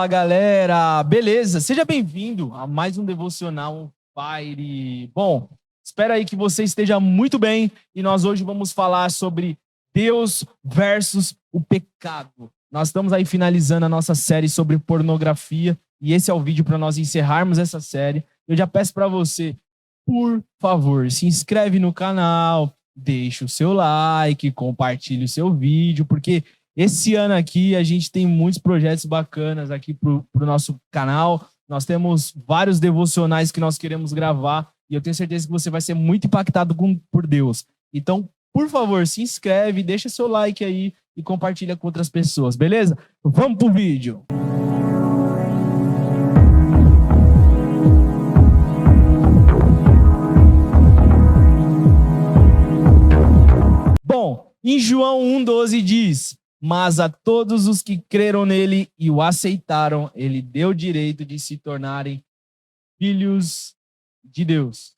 Fala, galera! Beleza? Seja bem-vindo a mais um Devocional on Fire. Bom, espero aí que você esteja muito bem e nós hoje vamos falar sobre Deus versus o pecado. Nós estamos aí finalizando a nossa série sobre pornografia e esse é o vídeo para nós encerrarmos essa série. Eu já peço para você, por favor, se inscreve no canal, deixa o seu like, compartilhe o seu vídeo, porque esse ano aqui a gente tem muitos projetos bacanas aqui pro nosso canal. Nós temos vários devocionais que nós queremos gravar e eu tenho certeza que você vai ser muito impactado por Deus. Então, por favor, se inscreve, deixa seu like aí e compartilha com outras pessoas, beleza? Vamos pro vídeo! Bom, em João 1,12 diz: mas a todos os que creram nele e o aceitaram, ele deu o direito de se tornarem filhos de Deus.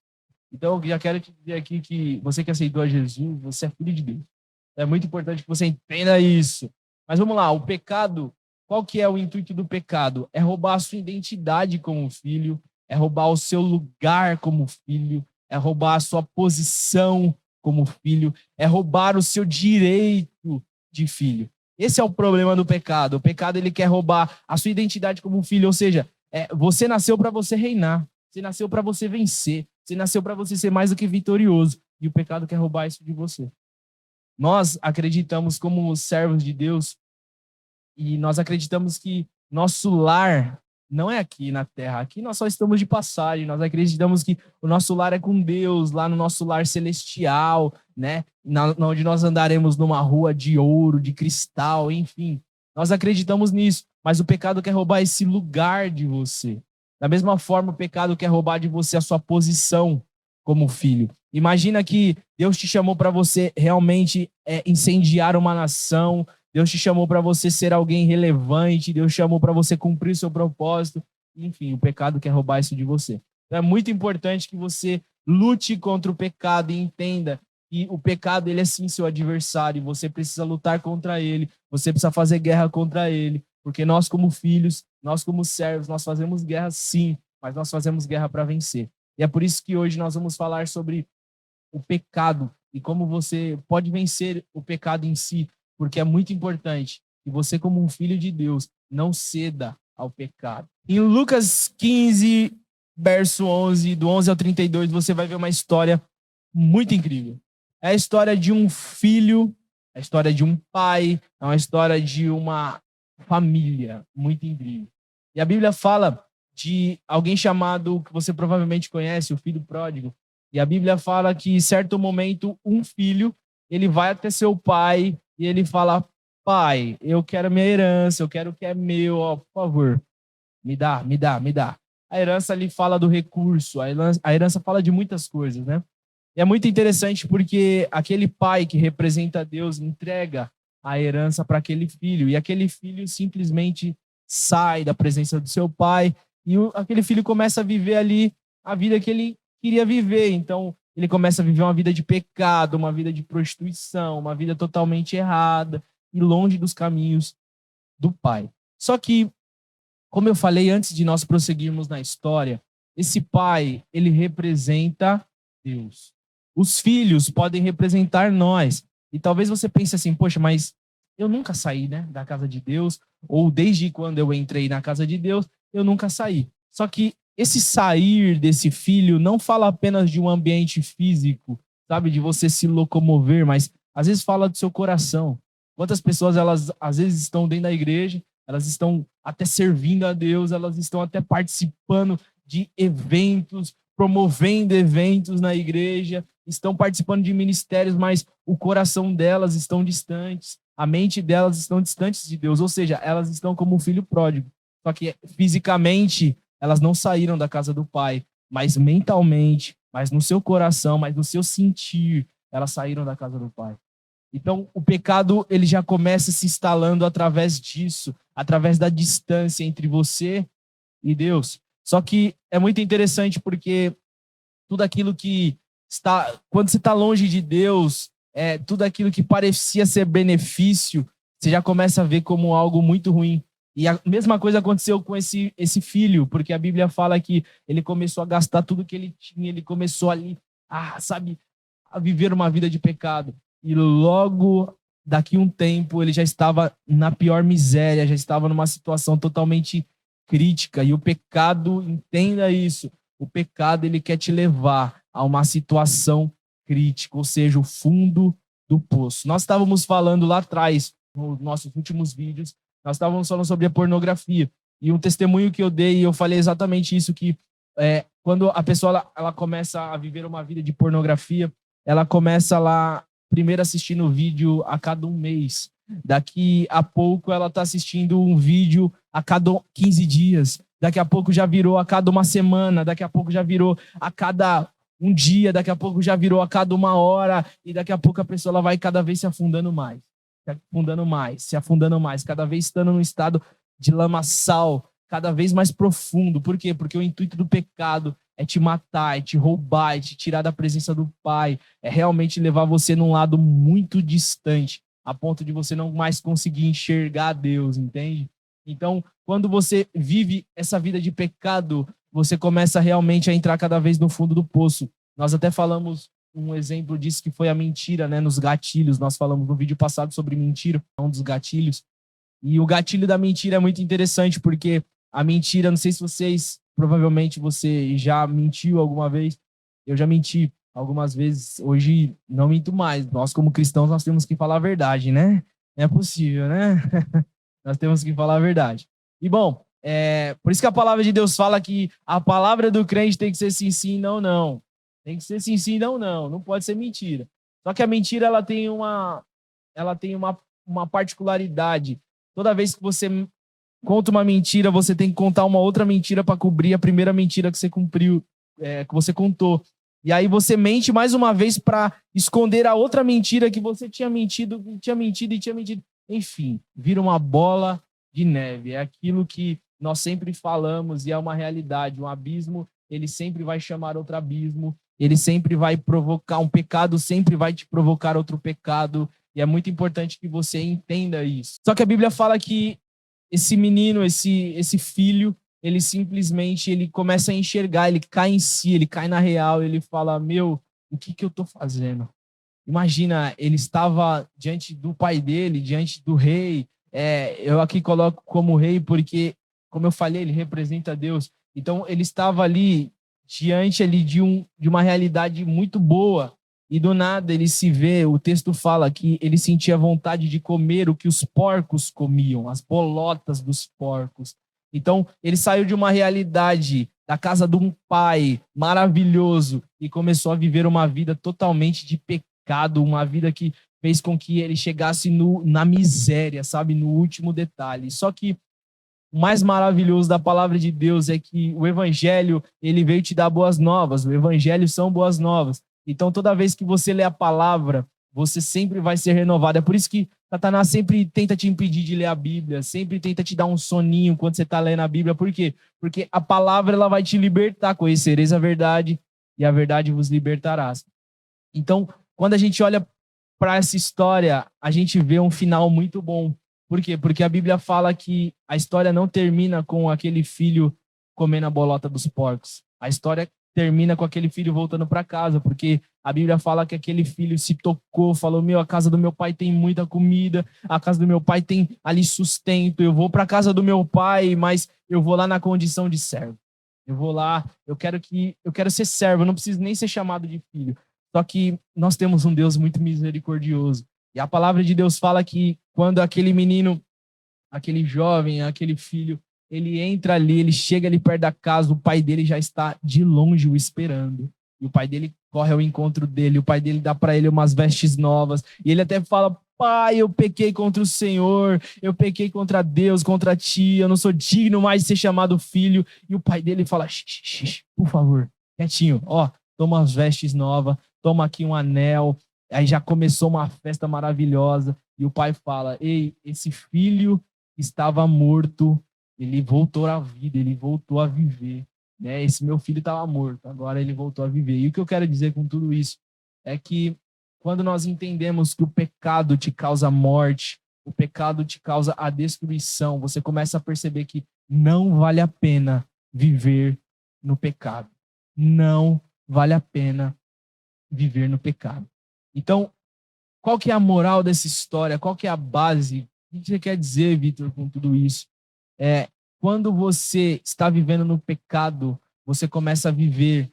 Então, eu já quero te dizer aqui que você que aceitou a Jesus, você é filho de Deus. É muito importante que você entenda isso. Mas vamos lá, o pecado, qual que é o intuito do pecado? É roubar a sua identidade como filho, é roubar o seu lugar como filho, é roubar a sua posição como filho, é roubar o seu direito de filho. Esse é o problema do pecado. O pecado, ele quer roubar a sua identidade como filho, ou seja, você nasceu para você reinar, você nasceu para você vencer, você nasceu para você ser mais do que vitorioso, e o pecado quer roubar isso de você. Nós acreditamos como servos de Deus, e nós acreditamos que nosso lar não é aqui na terra, aqui nós só estamos de passagem, nós acreditamos que o nosso lar é com Deus, lá no nosso lar celestial, né? Onde nós andaremos numa rua de ouro, de cristal, enfim. Nós acreditamos nisso, mas o pecado quer roubar esse lugar de você. Da mesma forma, o pecado quer roubar de você a sua posição como filho. Imagina que Deus te chamou para você realmente incendiar uma nação, Deus te chamou para você ser alguém relevante, Deus te chamou para você cumprir seu propósito. Enfim, o pecado quer roubar isso de você. Então é muito importante que você lute contra o pecado e entenda que o pecado, ele é sim seu adversário, você precisa lutar contra ele, você precisa fazer guerra contra ele, porque nós como filhos, nós como servos, nós fazemos guerra sim, mas nós fazemos guerra para vencer. E é por isso que hoje nós vamos falar sobre o pecado e como você pode vencer o pecado em si, porque é muito importante que você, como um filho de Deus, não ceda ao pecado. Em Lucas 15, verso 11, do 11 ao 32, você vai ver uma história muito incrível. É a história de um filho, é a história de um pai, é uma história de uma família muito incrível. E a Bíblia fala de alguém chamado, que você provavelmente conhece, o filho pródigo. E a Bíblia fala que, em certo momento, um filho, ele vai até seu pai e ele fala: pai, eu quero minha herança, eu quero o que é meu, ó, por favor, me dá, me dá, me dá. A herança ali fala do recurso, a herança fala de muitas coisas, né? E é muito interessante porque aquele pai que representa Deus entrega a herança para aquele filho, e aquele filho simplesmente sai da presença do seu pai, e aquele filho começa a viver ali a vida que ele queria viver. Então, ele começa a viver uma vida de pecado, uma vida de prostituição, uma vida totalmente errada e longe dos caminhos do pai. Só que, como eu falei antes de nós prosseguirmos na história, esse pai, ele representa Deus. Os filhos podem representar nós. E talvez você pense assim: poxa, mas eu nunca saí, né, da casa de Deus, ou desde quando eu entrei na casa de Deus, eu nunca saí. Só que esse sair desse filho não fala apenas de um ambiente físico, sabe, de você se locomover, mas às vezes fala do seu coração. Quantas pessoas, elas às vezes estão dentro da igreja, elas estão até servindo a Deus, elas estão até participando de eventos, promovendo eventos na igreja, estão participando de ministérios, mas o coração delas estão distantes, a mente delas estão distantes de Deus, ou seja, elas estão como um filho pródigo. Só que fisicamente elas não saíram da casa do pai, mas mentalmente, mas no seu coração, mas no seu sentir, elas saíram da casa do pai. Então, o pecado, ele já começa se instalando através disso, através da distância entre você e Deus. Só que é muito interessante porque tudo aquilo que está, quando você está longe de Deus, tudo aquilo que parecia ser benefício, você já começa a ver como algo muito ruim. E a mesma coisa aconteceu com esse filho, porque a Bíblia fala que ele começou a gastar tudo que ele tinha, ele começou ali, sabe, a viver uma vida de pecado. E logo daqui um tempo ele já estava na pior miséria, já estava numa situação totalmente crítica. E o pecado, entenda isso, o pecado ele quer te levar a uma situação crítica, ou seja, o fundo do poço. Nós estávamos falando lá atrás, nos nossos últimos vídeos, nós estávamos falando sobre a pornografia. E um testemunho que eu dei, eu falei exatamente isso, que quando a pessoa ela começa a viver uma vida de pornografia, ela começa lá, primeiro assistindo vídeo a cada um mês. Daqui a pouco ela está assistindo um vídeo a cada 15 dias. Daqui a pouco já virou a cada uma semana. Daqui a pouco já virou a cada um dia. Daqui a pouco já virou a cada uma hora. E daqui a pouco a pessoa ela vai cada vez se afundando mais. Se afundando mais. Cada vez estando num estado de lamaçal, cada vez mais profundo. Por quê? Porque o intuito do pecado é te matar, é te roubar, é te tirar da presença do Pai, é realmente levar você num lado muito distante, a ponto de você não mais conseguir enxergar Deus, entende? Então, quando você vive essa vida de pecado, você começa realmente a entrar cada vez no fundo do poço. Nós até falamos um exemplo disso que foi a mentira, né, nos gatilhos. Nós falamos no vídeo passado sobre mentira, um dos gatilhos. E o gatilho da mentira é muito interessante, porque a mentira, não sei se vocês, provavelmente você já mentiu alguma vez, eu já menti algumas vezes, hoje não minto mais. Nós, como cristãos, nós temos que falar a verdade, né? Não é possível, né? Nós temos que falar a verdade. E, bom, por isso que a palavra de Deus fala que a palavra do crente tem que ser sim, sim, não, não. Tem que ser sim, sim, não, não. Não pode ser mentira. Só que a mentira, ela tem uma particularidade. Toda vez que você conta uma mentira, você tem que contar uma outra mentira para cobrir a primeira mentira que você cumpriu, que você contou. E aí você mente mais uma vez para esconder a outra mentira que você tinha mentido. Enfim, vira uma bola de neve. É aquilo que nós sempre falamos e é uma realidade. Um abismo, ele sempre vai chamar outro abismo. Ele sempre vai provocar um pecado, sempre vai te provocar outro pecado. E é muito importante que você entenda isso. Só que a Bíblia fala que esse menino, esse filho, ele simplesmente ele começa a enxergar, ele cai em si, ele cai na real, ele fala, meu, o que eu tô fazendo? Imagina, ele estava diante do pai dele, diante do rei. Eu aqui coloco como rei porque, como eu falei, ele representa Deus. Então, ele estava ali diante ali de uma realidade muito boa. E do nada ele se vê, o texto fala que ele sentia vontade de comer o que os porcos comiam, as bolotas dos porcos. Então, ele saiu de uma realidade da casa de um pai maravilhoso e começou a viver uma vida totalmente de pecado, uma vida que fez com que ele chegasse na miséria, sabe, no último detalhe. Só que o mais maravilhoso da palavra de Deus é que o evangelho, ele veio te dar boas novas. O evangelho são boas novas. Então, toda vez que você lê a palavra, você sempre vai ser renovado. É por isso que Satanás sempre tenta te impedir de ler a Bíblia, sempre tenta te dar um soninho quando você está lendo a Bíblia. Por quê? Porque a palavra ela vai te libertar. Conhecereis a verdade e a verdade vos libertará. Então, quando a gente olha para essa história, a gente vê um final muito bom. Por quê? Porque a Bíblia fala que a história não termina com aquele filho comendo a bolota dos porcos. A história termina com aquele filho voltando para casa, porque a Bíblia fala que aquele filho se tocou, falou, meu, a casa do meu pai tem muita comida, a casa do meu pai tem ali sustento, eu vou para a casa do meu pai, mas eu vou lá na condição de servo. Eu vou lá, eu quero ser servo, eu não preciso nem ser chamado de filho. Só que nós temos um Deus muito misericordioso. E a palavra de Deus fala que quando aquele menino, aquele jovem, aquele filho, ele entra ali, ele chega ali perto da casa, o pai dele já está de longe o esperando. E o pai dele corre ao encontro dele, o pai dele dá para ele umas vestes novas. E ele até fala, pai, eu pequei contra o Senhor, eu pequei contra Deus, contra ti, eu não sou digno mais de ser chamado filho. E o pai dele fala, por favor, quietinho, ó, toma as vestes novas, toma aqui um anel. Aí já começou uma festa maravilhosa. E o pai fala, ei, esse filho estava morto, ele voltou à vida, ele voltou a viver. Né? Esse meu filho estava morto, agora ele voltou a viver. E o que eu quero dizer com tudo isso é que quando nós entendemos que o pecado te causa morte, o pecado te causa a destruição. Você começa a perceber que não vale a pena viver no pecado. Não vale a pena viver no pecado. Então, qual que é a moral dessa história? Qual que é a base? O que você quer dizer, Vitor, com tudo isso? Quando você está vivendo no pecado, você começa a viver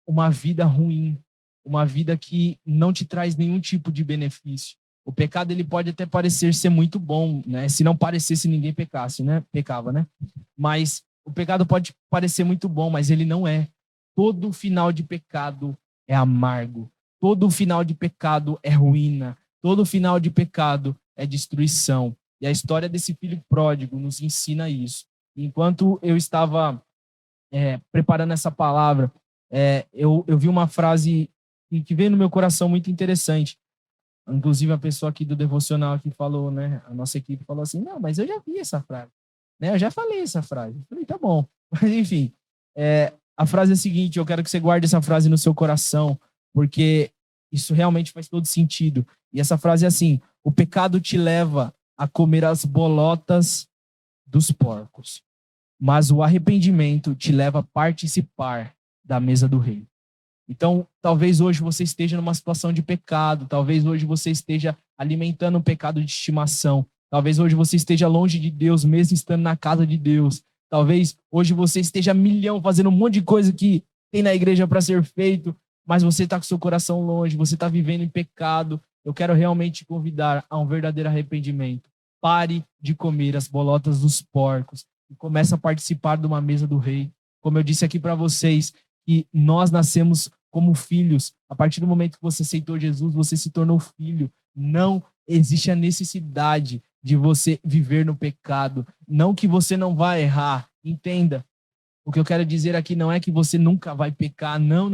uma vida ruim, uma vida que não te traz nenhum tipo de benefício. O pecado ele pode até parecer ser muito bom, né? Se não parecesse, ninguém pecasse, né? Pecava, né? Mas o pecado pode parecer muito bom, mas ele não é. Todo final de pecado é amargo. Todo final de pecado é ruína. Todo final de pecado é destruição. E a história desse filho pródigo nos ensina isso. Enquanto eu estava preparando essa palavra, eu vi uma frase que veio no meu coração muito interessante. Inclusive, a pessoa aqui do devocional aqui falou, né? A nossa equipe falou assim, não, mas eu já vi essa frase. Né? Eu já falei essa frase. Eu falei, tá bom. Mas, enfim, a frase é a seguinte, eu quero que você guarde essa frase no seu coração, porque isso realmente faz todo sentido. E essa frase é assim, o pecado te leva a comer as bolotas dos porcos, mas o arrependimento te leva a participar da mesa do rei. Então, talvez hoje você esteja numa situação de pecado, talvez hoje você esteja alimentando um pecado de estimação, talvez hoje você esteja longe de Deus, mesmo estando na casa de Deus, talvez hoje você esteja fazendo um monte de coisa que tem na igreja para ser feito, mas você está com seu coração longe, você está vivendo em pecado. Eu quero realmente te convidar a um verdadeiro arrependimento. Pare de comer as bolotas dos porcos e comece a participar de uma mesa do rei. Como eu disse aqui para vocês, que nós nascemos como filhos. A partir do momento que você aceitou Jesus, você se tornou filho. Não existe a necessidade de você viver no pecado. Não que você não vai errar. Entenda. O que eu quero dizer aqui não é que você nunca vai pecar. Não.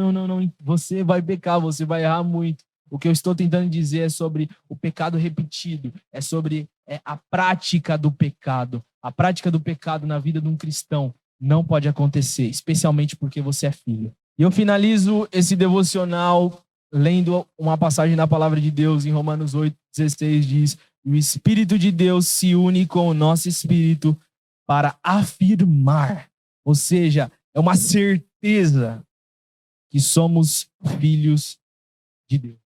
Você vai pecar, você vai errar muito. O que eu estou tentando dizer é sobre o pecado repetido. É sobre a prática do pecado. A prática do pecado na vida de um cristão não pode acontecer, especialmente porque você é filho. E eu finalizo esse devocional lendo uma passagem da palavra de Deus em Romanos 8:16, diz: o Espírito de Deus se une com o nosso espírito para afirmar, ou seja, é uma certeza que somos filhos de Deus.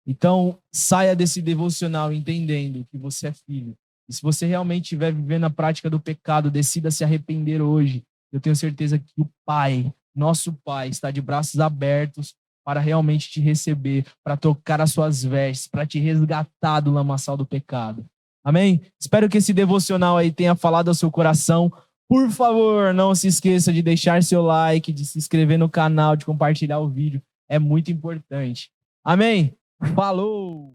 Então, saia desse devocional entendendo que você é filho. E se você realmente estiver vivendo a prática do pecado, decida se arrepender hoje. Eu tenho certeza que o Pai, nosso Pai, está de braços abertos para realmente te receber, para tocar as suas vestes, para te resgatar do lamaçal do pecado. Amém? Espero que esse devocional aí tenha falado ao seu coração. Por favor, não se esqueça de deixar seu like, de se inscrever no canal, de compartilhar o vídeo. É muito importante. Amém? Falou!